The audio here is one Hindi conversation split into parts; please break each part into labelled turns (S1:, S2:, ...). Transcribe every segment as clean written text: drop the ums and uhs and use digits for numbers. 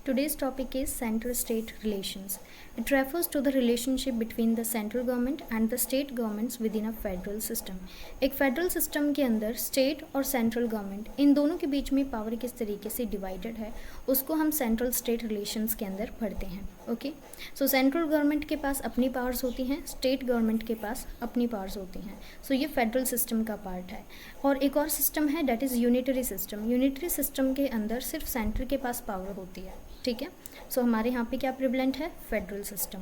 S1: Today's topic is Central-State Relations. It refers to the relationship between the central government and the state governments within a federal system. एक फेडरल सिस्टम के अंदर स्टेट और सेंट्रल गवर्नमेंट इन दोनों के बीच में पावर किस तरीके से डिवाइडेड है उसको हम सेंट्रल स्टेट रिलेशंस के अंदर पढ़ते हैं. ओके, सो सेंट्रल गवर्नमेंट के पास अपनी पावर्स होती हैं, स्टेट गवर्नमेंट के पास अपनी पावर्स होती हैं. सो ये फेडरल सिस्टम का पार्ट है. और एक और सिस्टम है that is unitary system. Unitary system के अंदर सिर्फ सेंटर के पास पावर होती है. ठीक है, सो हमारे यहाँ पे क्या प्रिवलेंट है? Federal system.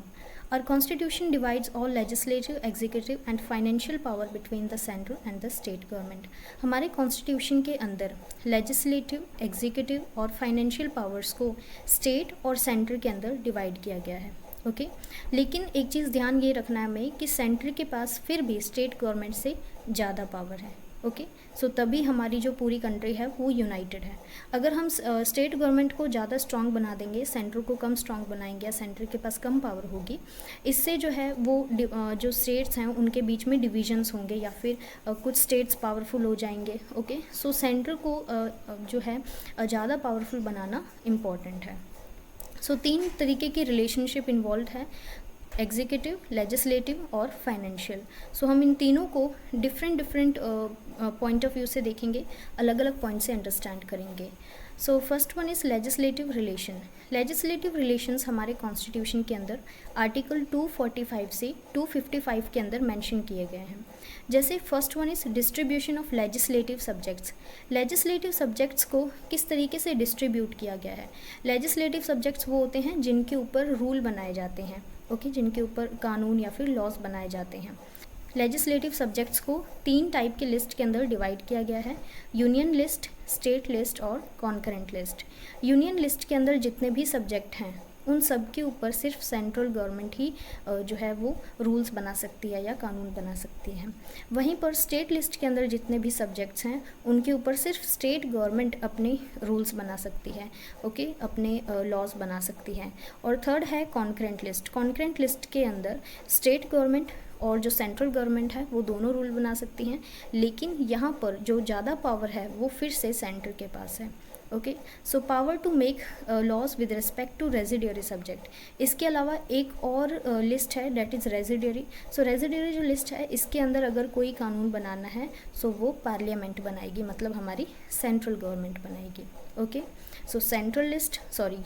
S1: Our constitution divides all legislative, executive and financial power between the central and the state government. हमारे कॉन्स्टिट्यूशन के अंदर लेजिस्लेटिव, एग्जीक्यूटिव और फाइनेंशियल पावर्स को स्टेट और सेंटर के अंदर डिवाइड किया गया है. ओके, लेकिन एक चीज़ ध्यान ये रखना है हमें कि सेंटर के पास फिर भी स्टेट गवर्नमेंट से ज़्यादा पावर है. ओके, सो तभी हमारी जो पूरी कंट्री है वो यूनाइटेड है. अगर हम स्टेट गवर्नमेंट को ज़्यादा स्ट्रांग बना देंगे, सेंटर को कम स्ट्रांग बनाएंगे या सेंटर के पास कम पावर होगी, इससे जो है वो जो स्टेट्स हैं उनके बीच में डिविजन्स होंगे या फिर कुछ स्टेट्स पावरफुल हो जाएंगे. ओके, सो सेंटर को जो है ज़्यादा पावरफुल बनाना इम्पॉर्टेंट है. सो 3 तरीके की रिलेशनशिप इन्वॉल्व है, एग्जीक्यूटिव, लेजिस्लेटिव और फाइनेंशियल. सो हम इन तीनों को डिफरेंट पॉइंट ऑफ व्यू से देखेंगे, अलग अलग पॉइंट से अंडरस्टैंड करेंगे. So first one is legislative relation. Legislative relations हमारे कॉन्स्टिट्यूशन के अंदर आर्टिकल 245 से 255 के अंदर मेंशन किए गए हैं. जैसे first one is distribution of legislative subjects. Legislative subjects को किस तरीके से डिस्ट्रीब्यूट किया गया है? लेजिस्लेटिव सब्जेक्ट्स वो होते हैं जिनके ऊपर रूल बनाए जाते हैं. ओके, जिनके ऊपर कानून या फिर लॉज बनाए जाते हैं. लेजिस्लेटिव सब्जेक्ट्स को 3 टाइप के लिस्ट के अंदर डिवाइड किया गया है, यूनियन लिस्ट, स्टेट लिस्ट और कॉन्करेंट लिस्ट. यूनियन लिस्ट के अंदर जितने भी सब्जेक्ट हैं उन सब के ऊपर सिर्फ सेंट्रल गवर्नमेंट ही जो है वो रूल्स बना सकती है या कानून बना सकती है. वहीं पर स्टेट लिस्ट के अंदर जितने भी सब्जेक्ट्स हैं उनके ऊपर सिर्फ स्टेट गवर्नमेंट अपने रूल्स बना सकती है. ओके, अपने लॉज बना सकती है. और थर्ड है कॉन्करेंट लिस्ट. कॉन्करेंट लिस्ट के अंदर स्टेट गवर्नमेंट और जो सेंट्रल गवर्नमेंट है वो दोनों रूल बना सकती हैं, लेकिन यहाँ पर जो ज़्यादा पावर है वो फिर से सेंटर के पास है. Okay, so power to make laws with respect to residuary subject. इसके अलावा एक और लिस्ट है दैट इज़ रेजिडियरी. सो रेजिडियरी जो लिस्ट है इसके अंदर अगर कोई कानून बनाना है सो वो पार्लियामेंट बनाएगी, मतलब हमारी सेंट्रल गवर्नमेंट बनाएगी. ओके, सो central list,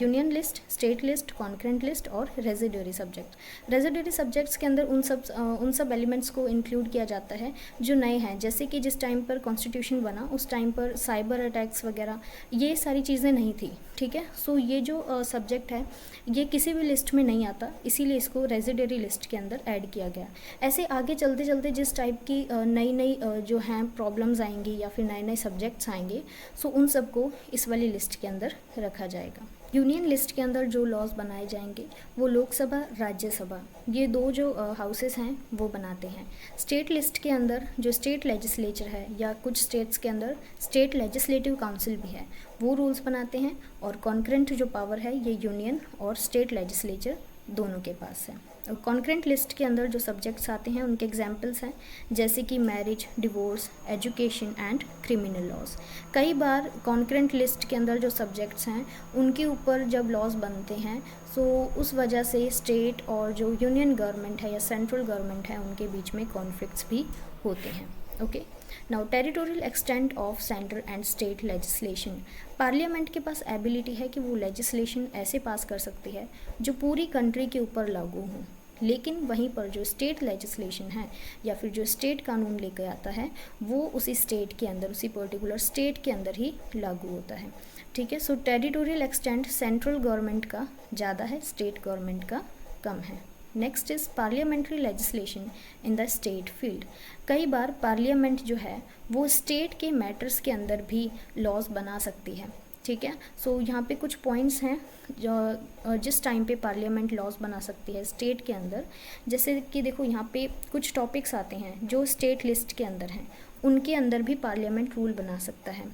S1: union list, state list, concurrent list और रेजिडियरी सब्जेक्ट. रेजिडियरी सब्जेक्ट्स के अंदर उन सब एलिमेंट्स को इंक्लूड किया जाता है जो नए हैं. जैसे कि जिस टाइम पर कॉन्स्टिट्यूशन बना उस टाइम पर साइबर अटैक्स वगैरह ये सारी चीज़ें नहीं थी. ठीक है, सो ये जो सब्जेक्ट है ये किसी भी लिस्ट में नहीं आता, इसीलिए इसको रेजिडियरी लिस्ट के अंदर ऐड किया गया. ऐसे आगे चलते चलते जिस टाइप की नई जो हैं प्रॉब्लम्स आएंगी या फिर नए नए सब्जेक्ट्स आएंगे सो उन सबको इस वाली लिस्ट के अंदर रखा जाएगा. यूनियन लिस्ट के अंदर जो लॉज बनाए जाएंगे वो लोकसभा, राज्यसभा, ये 2 जो हाउसेस हैं वो बनाते हैं. स्टेट लिस्ट के अंदर जो स्टेट लेजिस्लेचर है या कुछ स्टेट्स के अंदर स्टेट लेजिस्लेटिव काउंसिल भी है वो रूल्स बनाते हैं. और कॉन्करेंट जो पावर है ये यूनियन और स्टेट लेजिस्लेचर दोनों के पास है. कॉन्करेंट लिस्ट के अंदर जो सब्जेक्ट्स आते हैं उनके एग्जाम्पल्स हैं जैसे कि marriage, divorce, education and criminal laws. कई बार कॉन्करेंट लिस्ट के अंदर जो सब्जेक्ट्स हैं उनके ऊपर जब लॉज बनते हैं सो उस वजह से स्टेट और जो यूनियन गवर्नमेंट है या सेंट्रल गवर्नमेंट है उनके बीच में कॉन्फ्लिक्ट्स भी होते हैं. Okay, now territorial extent of central and state legislation. Parliament के पास एबिलिटी है कि वो लेजिस्लेशन ऐसे पास कर सकती है जो पूरी कंट्री के ऊपर लागू हो, लेकिन वहीं पर जो स्टेट लेजिस्लेशन है या फिर जो स्टेट कानून लेकर आता है वो उसी स्टेट के अंदर, उसी पर्टिकुलर स्टेट के अंदर ही लागू होता है. ठीक है, सो टेरिटोरियल एक्सटेंट सेंट्रल गवर्नमेंट का ज़्यादा है, स्टेट गवर्नमेंट का कम है. Next is parliamentary legislation in the state field. कई बार पार्लियामेंट जो है वो स्टेट के मैटर्स के अंदर भी लॉज बना सकती है. ठीक है, सो यहाँ पे कुछ पॉइंट्स हैं जो जिस टाइम पे पार्लियामेंट लॉज बना सकती है स्टेट के अंदर. जैसे कि देखो यहाँ पे कुछ टॉपिक्स आते हैं जो स्टेट लिस्ट के अंदर हैं, उनके अंदर भी पार्लियामेंट रूल बना सकता है.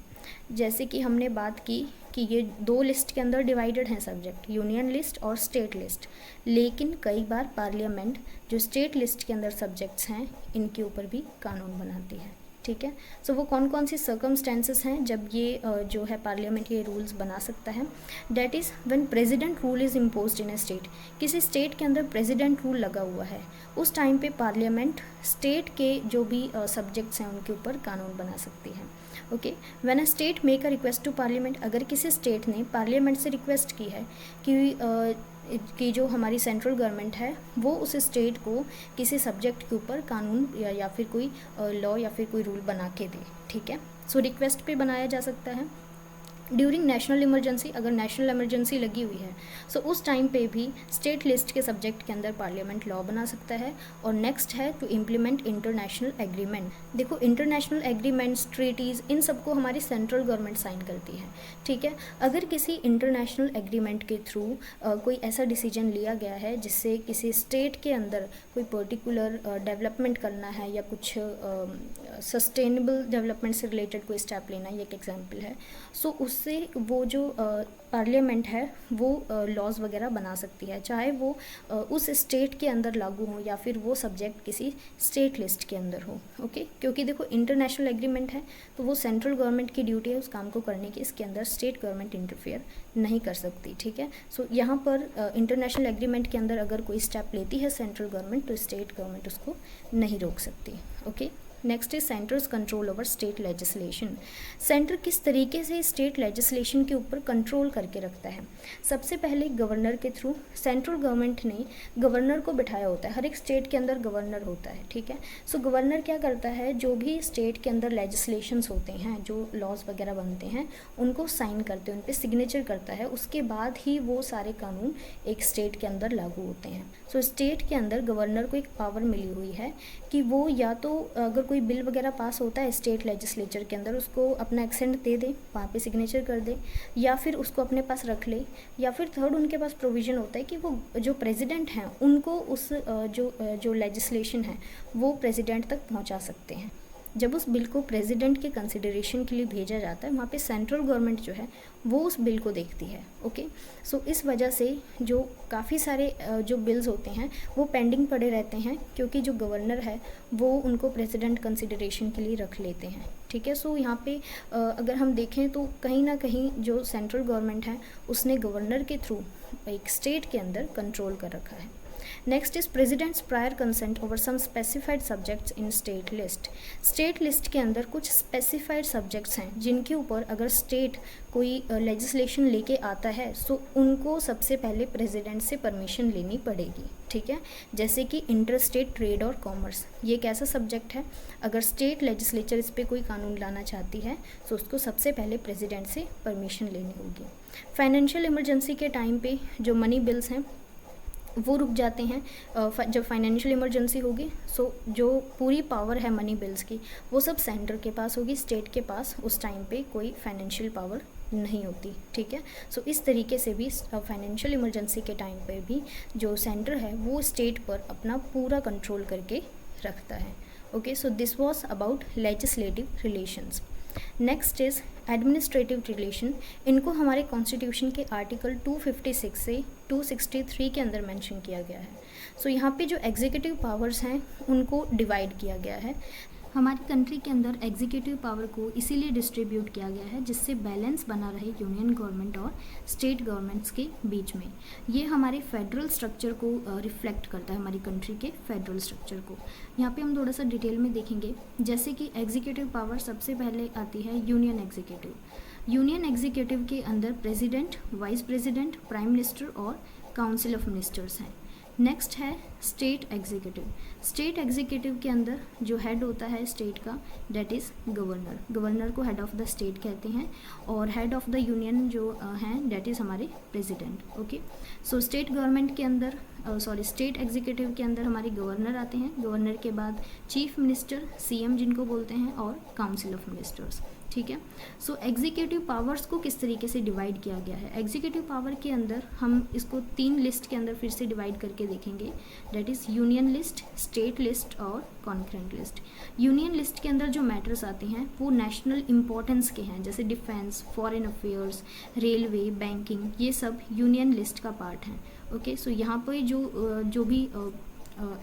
S1: जैसे कि हमने बात की कि ये 2 लिस्ट के अंदर डिवाइडेड हैं सब्जेक्ट, यूनियन लिस्ट और स्टेट लिस्ट, लेकिन कई बार पार्लियामेंट जो स्टेट लिस्ट के अंदर सब्जेक्ट्स हैं इनके ऊपर भी कानून बनाती है. ठीक है। सो वो कौन कौन सी सर्कमस्टेंसेस हैं जब ये जो है पार्लियामेंट ये रूल्स बना सकता है। That is when president rule is imposed in a state, किसी स्टेट के अंदर प्रेसिडेंट रूल लगा हुआ है, उस टाइम पे पार्लियामेंट स्टेट के जो भी सब्जेक्ट्स हैं उनके ऊपर कानून बना सकती है। Okay, when a state make a request to parliament, अगर किसी स्टेट ने पार्लियामेंट से रिक्वेस्ट की है कि जो हमारी सेंट्रल गवर्नमेंट है वो उस स्टेट को किसी सब्जेक्ट के ऊपर कानून या फिर कोई लॉ या फिर कोई रूल बना के दे, ठीक है। सो रिक्वेस्ट पे बनाया जा सकता है। ड्यूरिंग नेशनल इमरजेंसी, अगर नेशनल इमरजेंसी लगी हुई है सो उस टाइम पे भी स्टेट लिस्ट के सब्जेक्ट के अंदर पार्लियामेंट लॉ बना सकता है। और नेक्स्ट है टू इम्प्लीमेंट इंटरनेशनल एग्रीमेंट। देखो इंटरनेशनल एग्रीमेंट्स, ट्रीटीज़, इन सबको हमारी सेंट्रल गवर्नमेंट साइन करती है, ठीक है। अगर किसी इंटरनेशनल एग्रीमेंट के थ्रू कोई ऐसा डिसीजन लिया गया है जिससे किसी स्टेट के अंदर कोई पर्टिकुलर डेवलपमेंट करना है या कुछ सस्टेनेबल डेवलपमेंट से रिलेटेड कोई स्टेप लेना है, ये एक एग्जाम्पल है। सो उससे वो जो पार्लियामेंट है वो लॉज वगैरह बना सकती है, चाहे वो उस स्टेट के अंदर लागू हो या फिर वो सब्जेक्ट किसी स्टेट लिस्ट के अंदर हो। ओके, क्योंकि देखो इंटरनेशनल एग्रीमेंट है तो वो सेंट्रल गवर्नमेंट की ड्यूटी है उस काम को करने की, इसके अंदर स्टेट गवर्नमेंट इंटरफेयर नहीं कर सकती, ठीक है। सो यहाँ पर इंटरनेशनल एग्रीमेंट के अंदर अगर कोई स्टेप लेती है सेंट्रल गवर्नमेंट तो स्टेट गवर्नमेंट उसको नहीं रोक सकती। Okay, next is centres control over state legislation. Centre किस तरीके से स्टेट लेजिस्लेशन के ऊपर कंट्रोल करके रखता है। सबसे पहले गवर्नर के थ्रू सेंट्रल गवर्नमेंट ने गवर्नर को बिठाया होता है, हर एक स्टेट के अंदर गवर्नर होता है, ठीक है। सो गवर्नर क्या करता है, जो भी स्टेट के अंदर लेजिस्लेशंस होते हैं, जो लॉज वगैरह बनते हैं उनको साइन करते हैं, उन पर सिग्नेचर करता है, उसके बाद ही वो सारे कानून एक स्टेट के अंदर लागू होते हैं। सो स्टेट के अंदर गवर्नर को एक पावर मिली हुई है कि वो या तो अगर कोई बिल वगैरह पास होता है स्टेट लेजिस्लेचर के अंदर उसको अपना एक्सेंट दे दे, वहाँ पे सिग्नेचर कर दे, या फिर उसको अपने पास रख ले, या फिर थर्ड उनके पास प्रोविज़न होता है कि वो जो प्रेसिडेंट हैं उनको उस जो लेजिस्लेशन है वो प्रेसिडेंट तक पहुँचा सकते हैं। जब उस बिल को प्रेसिडेंट के कंसिडरेशन के लिए भेजा जाता है वहाँ पे सेंट्रल गवर्नमेंट जो है वो उस बिल को देखती है। ओके, सो इस वजह से जो काफ़ी सारे जो बिल्स होते हैं वो पेंडिंग पड़े रहते हैं क्योंकि जो गवर्नर है वो उनको प्रेसिडेंट कंसिडरेशन के लिए रख लेते हैं, ठीक है। सो यहाँ पे अगर हम देखें तो कहीं ना कहीं जो सेंट्रल गवर्नमेंट है उसने गवर्नर के थ्रू एक स्टेट के अंदर कंट्रोल कर रखा है। Next is president's prior consent over some specified subjects in state list. State list के अंदर कुछ स्पेसिफाइड सब्जेक्ट्स हैं जिनके ऊपर अगर स्टेट कोई लेजिस्लेशन लेके आता है सो उनको सबसे पहले प्रेसिडेंट से परमिशन लेनी पड़ेगी, ठीक है। जैसे कि इंटर स्टेट ट्रेड और कॉमर्स, ये एक ऐसा सब्जेक्ट है अगर स्टेट लेजिस्लेचर इस पर कोई कानून लाना चाहती है तो उसको सबसे पहले प्रेसिडेंट से परमिशन लेनी होगी। फाइनेंशियल इमरजेंसी के टाइम पे जो मनी बिल्स हैं वो रुक जाते हैं। जब फाइनेंशियल इमरजेंसी होगी सो जो पूरी पावर है मनी बिल्स की वो सब सेंटर के पास होगी, स्टेट के पास उस टाइम पे कोई फाइनेंशियल पावर नहीं होती, ठीक है। सो इस तरीके से भी फाइनेंशियल इमरजेंसी के टाइम पे भी जो सेंटर है वो स्टेट पर अपना पूरा कंट्रोल करके रखता है। Okay, so this was about legislative relations. Next is administrative relation. इनको हमारे कॉन्स्टिट्यूशन के आर्टिकल 256 से 263 के अंदर मेंशन किया गया है। सो यहाँ पे जो एग्जीक्यूटिव पावर्स हैं उनको डिवाइड किया गया है। हमारी कंट्री के अंदर एग्जीक्यूटिव पावर को इसीलिए डिस्ट्रीब्यूट किया गया है जिससे बैलेंस बना रहे यूनियन गवर्नमेंट और स्टेट गवर्नमेंट्स के बीच में। ये हमारे फेडरल स्ट्रक्चर को रिफ्लेक्ट करता है, हमारी कंट्री के फेडरल स्ट्रक्चर को। यहाँ पे हम थोड़ा सा डिटेल में देखेंगे। जैसे कि एग्जीक्यूटिव पावर सबसे पहले आती है यूनियन एग्जीक्यूटिव। यूनियन एग्जीक्यूटिव के अंदर president, vice president, prime minister और काउंसिल ऑफ मिनिस्टर्स हैं। नेक्स्ट है स्टेट एग्जीक्यूटिव। स्टेट एग्जीक्यूटिव के अंदर जो हेड होता है स्टेट का दैट इज़ गवर्नर। गवर्नर को हेड ऑफ द स्टेट कहते हैं और हेड ऑफ द यूनियन जो हैं दैट इज़ हमारे प्रेसिडेंट। ओके, सो स्टेट गवर्नमेंट के अंदर स्टेट एग्जीक्यूटिव के अंदर हमारे गवर्नर आते हैं। गवर्नर के बाद चीफ मिनिस्टर, सीएम जिनको बोलते हैं, और काउंसिल ऑफ मिनिस्टर्स, ठीक है। सो एग्जीक्यूटिव पावर्स को किस तरीके से डिवाइड किया गया है। एग्जीक्यूटिव पावर के अंदर हम इसको 3 लिस्ट के अंदर फिर से डिवाइड करके देखेंगे, that is union list, state list और कॉन्करेंट लिस्ट। यूनियन लिस्ट के अंदर जो मैटर्स आते हैं वो नेशनल इंपॉर्टेंस के हैं, जैसे defence, foreign affairs, railway, banking, ये सब यूनियन लिस्ट का पार्ट हैं। ओके, सो यहाँ पर जो भी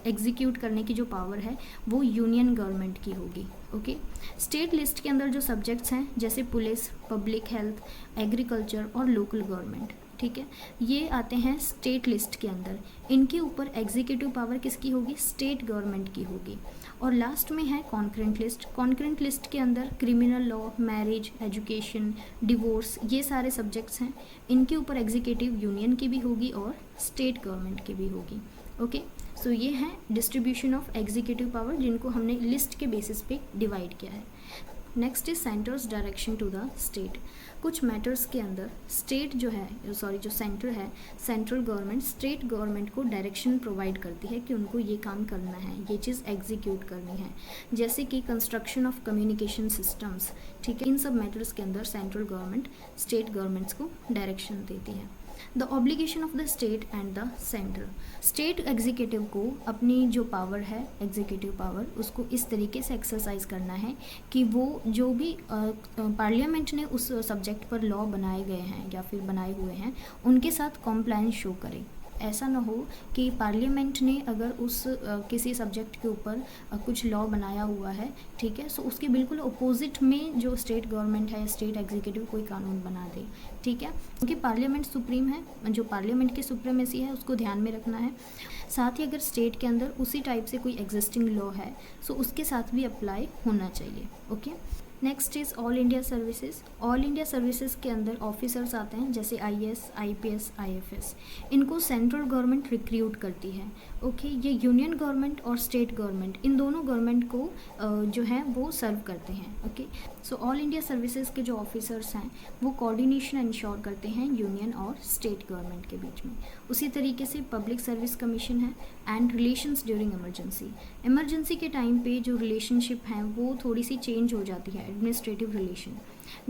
S1: एग्जीक्यूट करने की जो पावर है वो यूनियन गवर्नमेंट की होगी। ओके, स्टेट लिस्ट के अंदर जो सब्जेक्ट्स हैं जैसे पुलिस, पब्लिक हेल्थ, एग्रीकल्चर और लोकल गवर्नमेंट, ठीक है, ये आते हैं स्टेट लिस्ट के अंदर। इनके ऊपर एग्जीक्यूटिव पावर किसकी होगी? स्टेट गवर्नमेंट की होगी। और लास्ट में है कॉन्करेंट लिस्ट। कॉन्करेंट लिस्ट के अंदर criminal law, marriage, education, divorce, ये सारे सब्जेक्ट्स हैं। इनके ऊपर एग्जीक्यूटिव यूनियन की भी होगी और स्टेट गवर्नमेंट की भी होगी। ओके, सो ये है डिस्ट्रीब्यूशन ऑफ एग्जीक्यूटिव पावर जिनको हमने लिस्ट के बेसिस पे डिवाइड किया है। Next is centre's direction to the state. कुछ मैटर्स के अंदर स्टेट जो सेंटर है, सेंट्रल गवर्नमेंट स्टेट गवर्नमेंट को डायरेक्शन प्रोवाइड करती है कि उनको ये काम करना है, ये चीज़ एग्जीक्यूट करनी है, जैसे कि कंस्ट्रक्शन ऑफ कम्युनिकेशन सिस्टम्स, ठीक है। इन सब मैटर्स के अंदर सेंट्रल गवर्नमेंट स्टेट गवर्नमेंट्स को डायरेक्शन देती है। The obligation of the state and the centre. State executive को अपनी जो पावर है, एग्जीक्यूटिव पावर, उसको इस तरीके से एक्सरसाइज करना है कि वो जो भी पार्लियामेंट ने उस सब्जेक्ट पर लॉ बनाए गए हैं या फिर बनाए हुए हैं उनके साथ कॉम्प्लायंस शो करे। ऐसा ना हो कि पार्लियामेंट ने अगर उस किसी सब्जेक्ट के ऊपर कुछ लॉ बनाया हुआ है, ठीक है, सो उसके बिल्कुल अपोजिट में जो स्टेट गवर्नमेंट है या स्टेट एग्जीक्यूटिव कोई कानून बना दे, ठीक है, क्योंकि पार्लियामेंट सुप्रीम है, जो पार्लियामेंट की सुप्रीमेसी है उसको ध्यान में रखना है। साथ ही अगर स्टेट के अंदर उसी टाइप से कोई एग्जिस्टिंग लॉ है सो उसके साथ भी अप्लाई होना चाहिए। Okay, next is all India services. All India services के अंदर ऑफिसर्स आते हैं जैसे आईएएस, आईपीएस, आईएफएस। इनको सेंट्रल गवर्नमेंट रिक्रूट करती है। ओके, ये यूनियन गवर्नमेंट और स्टेट गवर्नमेंट इन दोनों गवर्नमेंट को जो है वो सर्व करते हैं। Okay, so all India services के जो ऑफिसर्स हैं वो कोऑर्डिनेशन इंश्योर करते हैं यूनियन और स्टेट गवर्नमेंट के बीच में। उसी तरीके से पब्लिक सर्विस कमीशन है and relations during emergency. Emergency के टाइम पे जो रिलेशनशिप है वो थोड़ी सी चेंज हो जाती है, एडमिनिस्ट्रेटिव रिलेशन।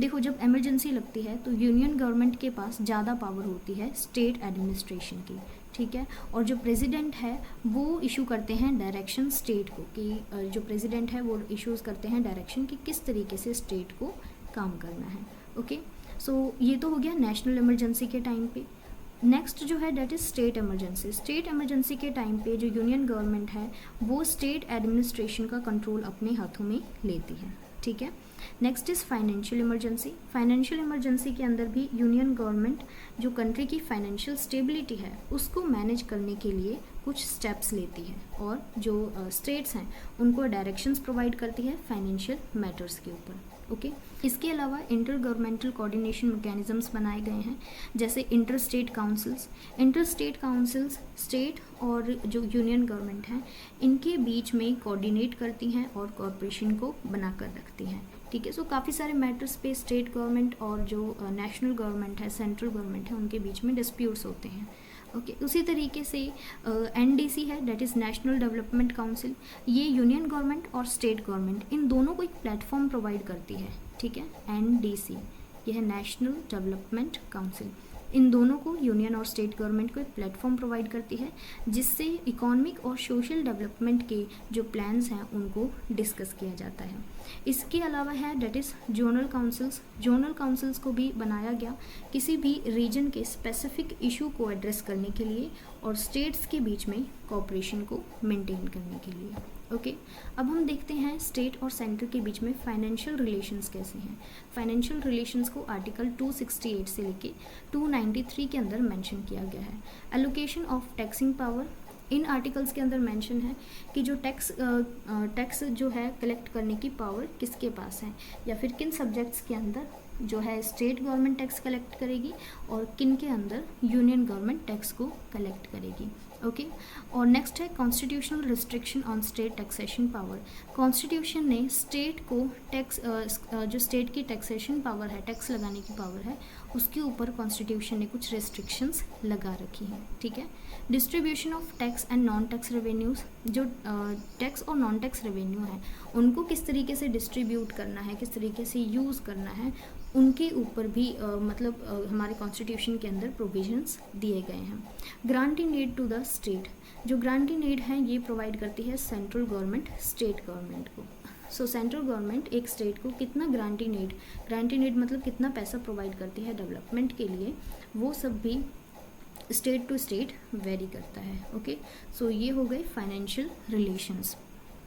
S1: देखो, जब इमरजेंसी लगती है तो यूनियन गवर्नमेंट के पास ज़्यादा पावर होती है स्टेट एडमिनिस्ट्रेशन की, ठीक है, और जो प्रेसिडेंट है वो इशू करते हैं डायरेक्शन स्टेट को, कि जो प्रेसिडेंट है वो इशूज़ करते हैं डायरेक्शन कि किस तरीके से स्टेट को काम करना है। ओके, सो ये तो हो गया नेशनल इमरजेंसी के टाइम पे। नेक्स्ट जो है that is state emergency. State emergency के टाइम पे जो यूनियन गवर्नमेंट है वो स्टेट एडमिनिस्ट्रेशन का कंट्रोल अपने हाथों में लेती है, ठीक है। Next is financial emergency. Financial emergency के अंदर भी यूनियन गवर्नमेंट जो कंट्री की फाइनेंशियल स्टेबिलिटी है उसको मैनेज करने के लिए कुछ स्टेप्स लेती है और जो स्टेट्स हैं उनको डायरेक्शंस प्रोवाइड करती है फाइनेंशियल मैटर्स के ऊपर। ओके, इसके अलावा इंटर गवर्नमेंटल कोऑर्डिनेशन मैकेनिज्म्स बनाए गए हैं जैसे inter state councils. Inter state councils state और जो यूनियन गवर्नमेंट हैं इनके बीच में कोऑर्डिनेट करती हैं और कॉरपोरेशन को बनाकर रखती हैं, ठीक है। सो काफ़ी सारे मैटर्स पे स्टेट गवर्नमेंट और जो नेशनल गवर्नमेंट है, सेंट्रल गवर्नमेंट है, उनके बीच में डिस्प्यूट्स होते हैं। ओके, उसी तरीके से एनडीसी है, that is national development council. ये यूनियन गवर्नमेंट और स्टेट गवर्नमेंट इन दोनों को एक प्लेटफॉर्म प्रोवाइड करती है, ठीक है। एनडीसी ये है नेशनल डेवलपमेंट काउंसिल। इन दोनों को यूनियन और स्टेट गवर्नमेंट को एक प्लेटफॉर्म प्रोवाइड करती है जिससे इकोनॉमिक और सोशल डेवलपमेंट के जो प्लान्स हैं उनको डिस्कस किया जाता है। इसके अलावा है that is zonal councils. Zonal councils को भी बनाया गया किसी भी रीजन के स्पेसिफिक इशू को एड्रेस करने के लिए और स्टेट्स के बीच में कोऑपरेशन को मेंटेन करने के लिए। ओके, अब हम देखते हैं स्टेट और सेंटर के बीच में फाइनेंशियल रिलेशंस कैसे हैं। फाइनेंशियल रिलेशंस को आर्टिकल 268 से लेके 293 के अंदर मेंशन किया गया है। Allocation of taxing power in articles के अंदर मेंशन है कि जो टैक्स जो है कलेक्ट करने की पावर किसके पास है या फिर किन सब्जेक्ट्स के अंदर जो है स्टेट गवर्नमेंट टैक्स कलेक्ट करेगी और किन के अंदर यूनियन गवर्नमेंट टैक्स को कलेक्ट करेगी। ओके, और नेक्स्ट है constitutional restriction on state taxation power. Constitution ने स्टेट को टैक्स जो स्टेट की टैक्सेशन पावर है, टैक्स लगाने की पावर है, उसके ऊपर कॉन्स्टिट्यूशन ने कुछ रेस्ट्रिक्शंस लगा रखी हैं, ठीक है। Distribution of tax and non tax revenues, जो टैक्स और नॉन टैक्स रेवेन्यू है उनको किस तरीके से डिस्ट्रीब्यूट करना है, किस तरीके से यूज़ करना है, उनके ऊपर भी हमारे कॉन्स्टिट्यूशन के अंदर प्रोविजंस दिए गए हैं। Grant in aid to the state, जो ग्रांट इन एड है ये प्रोवाइड करती है सेंट्रल गवर्नमेंट स्टेट गवर्नमेंट को। सो सेंट्रल गवर्नमेंट एक स्टेट को कितना ग्रांट इन एड मतलब कितना पैसा प्रोवाइड करती है डेवलपमेंट के लिए, वो सब भी स्टेट टू स्टेट वेरी करता है। ओके, सो ये हो गए financial relations.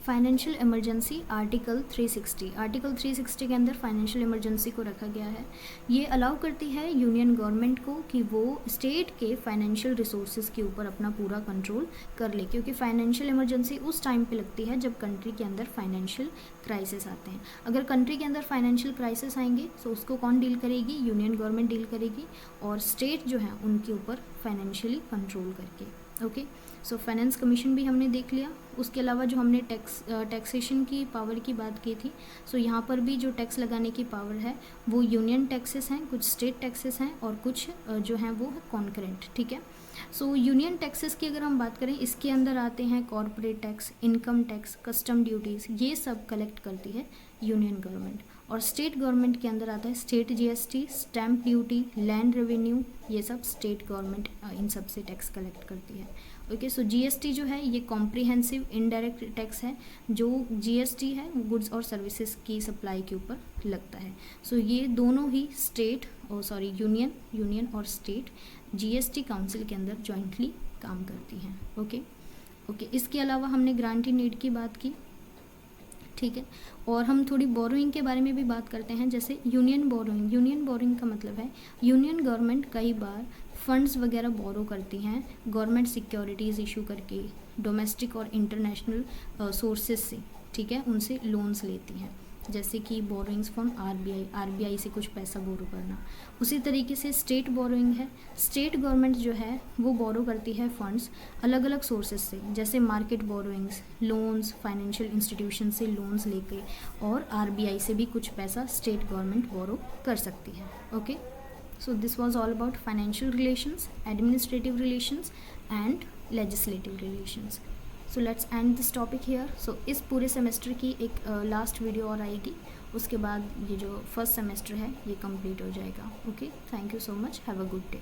S1: Financial emergency article 360, article 360 के अंदर फाइनेंशियल इमरजेंसी को रखा गया है। ये अलाउ करती है यूनियन गवर्नमेंट को कि वो स्टेट के फाइनेंशियल रिसोर्सेज के ऊपर अपना पूरा कंट्रोल कर ले, क्योंकि फाइनेंशियल इमरजेंसी उस टाइम पे लगती है जब कंट्री के अंदर फाइनेंशियल क्राइसिस आते हैं। अगर कंट्री के अंदर फाइनेंशियल क्राइसिस आएंगे तो उसको कौन डील करेगी? यूनियन गवर्नमेंट डील करेगी, और स्टेट जो है उनके ऊपर फाइनेंशियली कंट्रोल करके। ओके, सो फाइनेंस कमीशन भी हमने देख लिया। उसके अलावा जो हमने टैक्सेशन की पावर की बात की थी, सो यहाँ पर भी जो टैक्स लगाने की पावर है वो यूनियन टैक्सेस हैं, कुछ स्टेट टैक्सेस हैं और कुछ जो हैं वो कॉन्करेंट। ठीक है, सो यूनियन टैक्सेस की अगर हम बात करें, इसके अंदर आते हैं corporate tax, income tax, custom duties, ये सब कलेक्ट करती है यूनियन गवर्नमेंट। और स्टेट गवर्नमेंट के अंदर आता है state GST, stamp duty, land revenue, ये सब स्टेट गवर्नमेंट इन सब से टैक्स कलेक्ट करती है। ओके, सो जीएसटी जो है ये कॉम्प्रिहेंसिव इनडायरेक्ट टैक्स है। जो जीएसटी है वो गुड्स और सर्विसेज की सप्लाई के ऊपर लगता है। सो ये दोनों ही स्टेट यूनियन और स्टेट जीएसटी काउंसिल के अंदर जॉइंटली काम करती हैं। ओके, इसके अलावा हमने ग्रांट इन नीड की बात की। ठीक है, और हम थोड़ी बोरोइंग के बारे में भी बात करते हैं, जैसे यूनियन बोरोइंग का मतलब है यूनियन गवर्नमेंट कई बार फंड्स वगैरह बोरो करती हैं गवर्नमेंट सिक्योरिटीज़ इशू करके, डोमेस्टिक और इंटरनेशनल सोर्सेज से। ठीक है, उनसे लोन्स लेती हैं, जैसे कि बोरोइंग्स फ्रॉम आरबीआई से कुछ पैसा बोरो करना। उसी तरीके से स्टेट बोरोइंग है, स्टेट गवर्नमेंट जो है वो बोरो करती है फंड्स अलग अलग सोर्सेज से, जैसे market borrowings, loans, financial institution से लोन्स लेके, और आरबीआई से भी कुछ पैसा स्टेट गवर्नमेंट बोरो कर सकती है। Okay, so this was all about financial relations, administrative relations and legislative relations. So let's end this topic here. So इस पूरे सेमेस्टर की एक लास्ट वीडियो और आएगी, उसके बाद ये जो फर्स्ट सेमेस्टर है ये कंप्लीट हो जाएगा। Okay, thank you so much, have a good day.